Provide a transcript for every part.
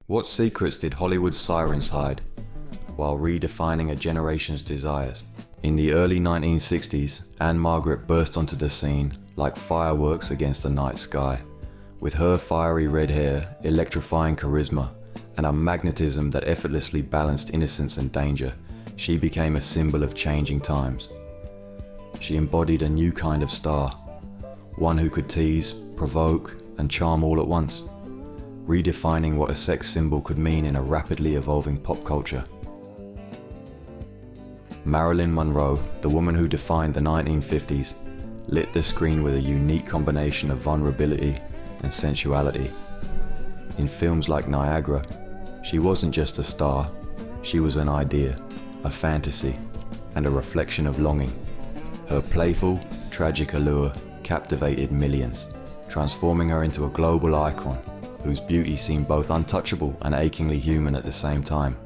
What secrets did Hollywood's sirens hide while redefining a generation's desires? In the early 1960s, Anne-Margaret burst onto the scene like fireworks against the night sky. With her fiery red hair, electrifying charisma, and a magnetism that effortlessly balanced innocence and danger, she became a symbol of changing times. She embodied a new kind of star, one who could tease, provoke, and charm all at once, redefining what a sex symbol could mean in a rapidly evolving pop culture. Marilyn Monroe, the woman who defined the 1950s, lit the screen with a unique combination of vulnerability and sensuality. In films like Niagara, she wasn't just a star, she was an idea, a fantasy, and a reflection of longing. Her playful, tragic allure captivated millions, transforming her into a global icon whose beauty seemed both untouchable and achingly human at the same time.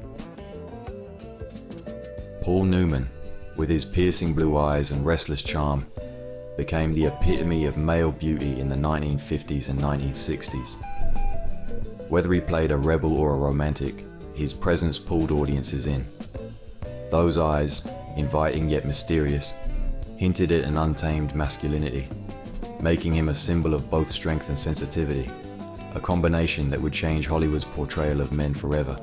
Paul Newman, with his piercing blue eyes and restless charm, became the epitome of male beauty in the 1950s and 1960s. Whether he played a rebel or a romantic, his presence pulled audiences in. Those eyes, inviting yet mysterious, hinted at an untamed masculinity, making him a symbol of both strength and sensitivity, a combination that would change Hollywood's portrayal of men forever.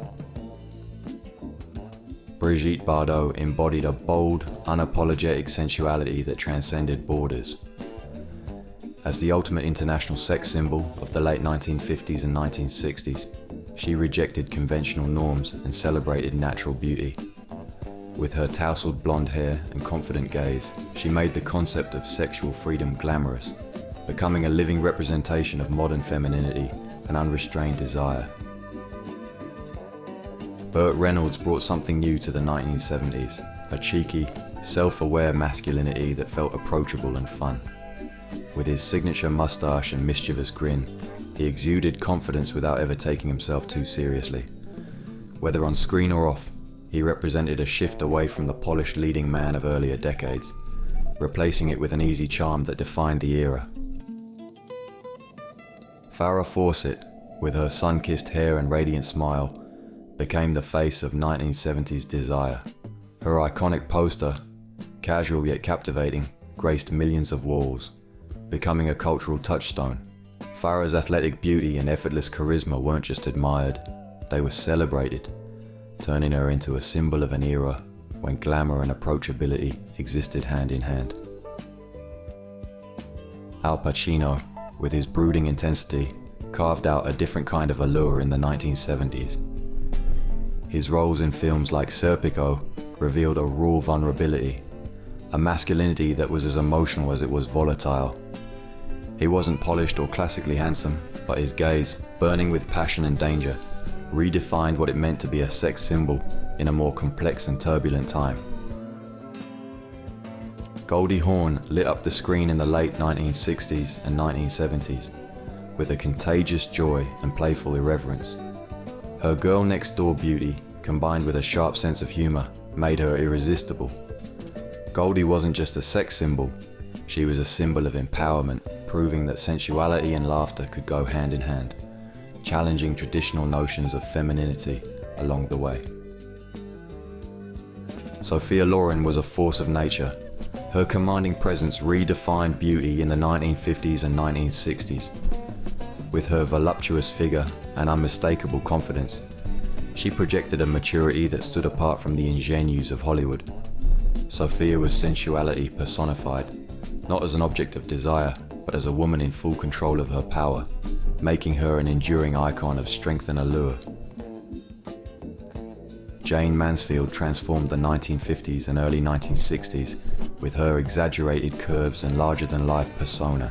Brigitte Bardot embodied a bold, unapologetic sensuality that transcended borders. As the ultimate international sex symbol of the late 1950s and 1960s, she rejected conventional norms and celebrated natural beauty. With her tousled blonde hair and confident gaze, she made the concept of sexual freedom glamorous, becoming a living representation of modern femininity and unrestrained desire. Burt Reynolds brought something new to the 1970s, a cheeky, self-aware masculinity that felt approachable and fun. With his signature mustache and mischievous grin, he exuded confidence without ever taking himself too seriously. Whether on screen or off, he represented a shift away from the polished leading man of earlier decades, replacing it with an easy charm that defined the era. Farrah Fawcett, with her sun-kissed hair and radiant smile, became the face of 1970s desire. Her iconic poster, casual yet captivating, graced millions of walls, becoming a cultural touchstone. Farrah's athletic beauty and effortless charisma weren't just admired, they were celebrated, turning her into a symbol of an era when glamour and approachability existed hand in hand. Al Pacino, with his brooding intensity, carved out a different kind of allure in the 1970s. His roles in films like Serpico revealed a raw vulnerability, a masculinity that was as emotional as it was volatile. He wasn't polished or classically handsome, but his gaze, burning with passion and danger, redefined what it meant to be a sex symbol in a more complex and turbulent time. Goldie Hawn lit up the screen in the late 1960s and 1970s with a contagious joy and playful irreverence. Her girl-next-door beauty, combined with a sharp sense of humor, made her irresistible. Goldie wasn't just a sex symbol, she was a symbol of empowerment, proving that sensuality and laughter could go hand in hand, challenging traditional notions of femininity along the way. Sophia Loren was a force of nature. Her commanding presence redefined beauty in the 1950s and 1960s. With her voluptuous figure and unmistakable confidence, she projected a maturity that stood apart from the ingenues of Hollywood. Sophia was sensuality personified, not as an object of desire, but as a woman in full control of her power, making her an enduring icon of strength and allure. Jane Mansfield transformed the 1950s and early 1960s with her exaggerated curves and larger-than-life persona.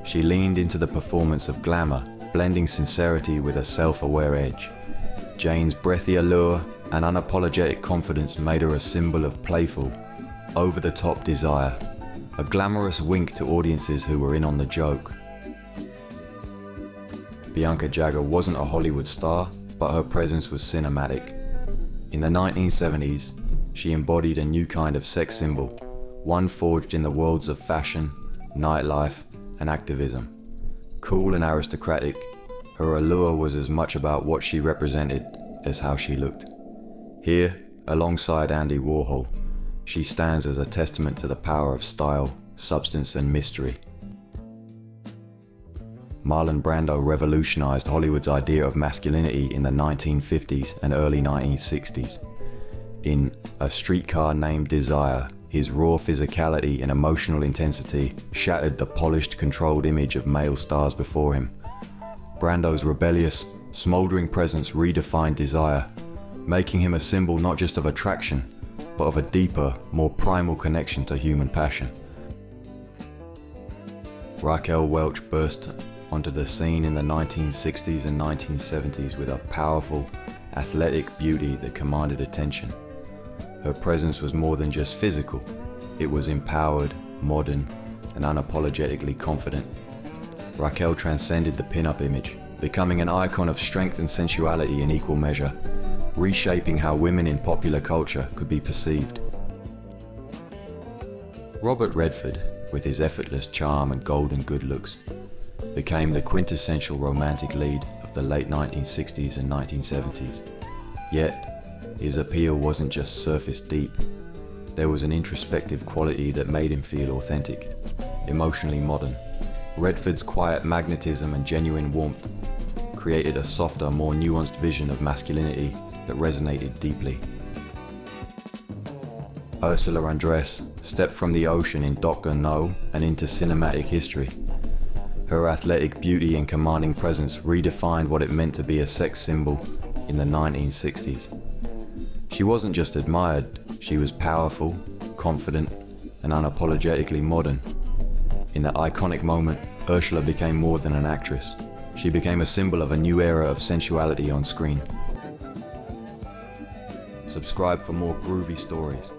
She leaned into the performance of glamour, blending sincerity with a self-aware edge. Jane's breathy allure and unapologetic confidence made her a symbol of playful, over-the-top desire, a glamorous wink to audiences who were in on the joke. Bianca Jagger wasn't a Hollywood star, but her presence was cinematic. In the 1970s, she embodied a new kind of sex symbol, one forged in the worlds of fashion, nightlife, and activism. Cool and aristocratic, Her allure was as much about what she represented as how she looked. Here, alongside Andy Warhol, she stands as a testament to the power of style, substance, and mystery. Marlon Brando revolutionized Hollywood's idea of masculinity in the 1950s and early 1960s. In A Streetcar Named Desire, his raw physicality and emotional intensity shattered the polished, controlled image of male stars before him. Brando's rebellious, smoldering presence redefined desire, making him a symbol not just of attraction, but of a deeper, more primal connection to human passion. Raquel Welch burst onto the scene in the 1960s and 1970s with a powerful, athletic beauty that commanded attention. Her presence was more than just physical. It was empowered, modern, and unapologetically confident. Raquel transcended the pin-up image, becoming an icon of strength and sensuality in equal measure, reshaping how women in popular culture could be perceived. Robert Redford, with his effortless charm and golden good looks, became the quintessential romantic lead of the late 1960s and 1970s. Yet, his appeal wasn't just surface deep. There was an introspective quality that made him feel authentic, emotionally modern. Redford's quiet magnetism and genuine warmth created a softer, more nuanced vision of masculinity that resonated deeply. Ursula Andress stepped from the ocean in Doctor No and into cinematic history. Her athletic beauty and commanding presence redefined what it meant to be a sex symbol in the 1960s. She wasn't just admired, she was powerful, confident, and unapologetically modern. In that iconic moment, Ursula became more than an actress. She became a symbol of a new era of sensuality on screen. Subscribe for more groovy stories.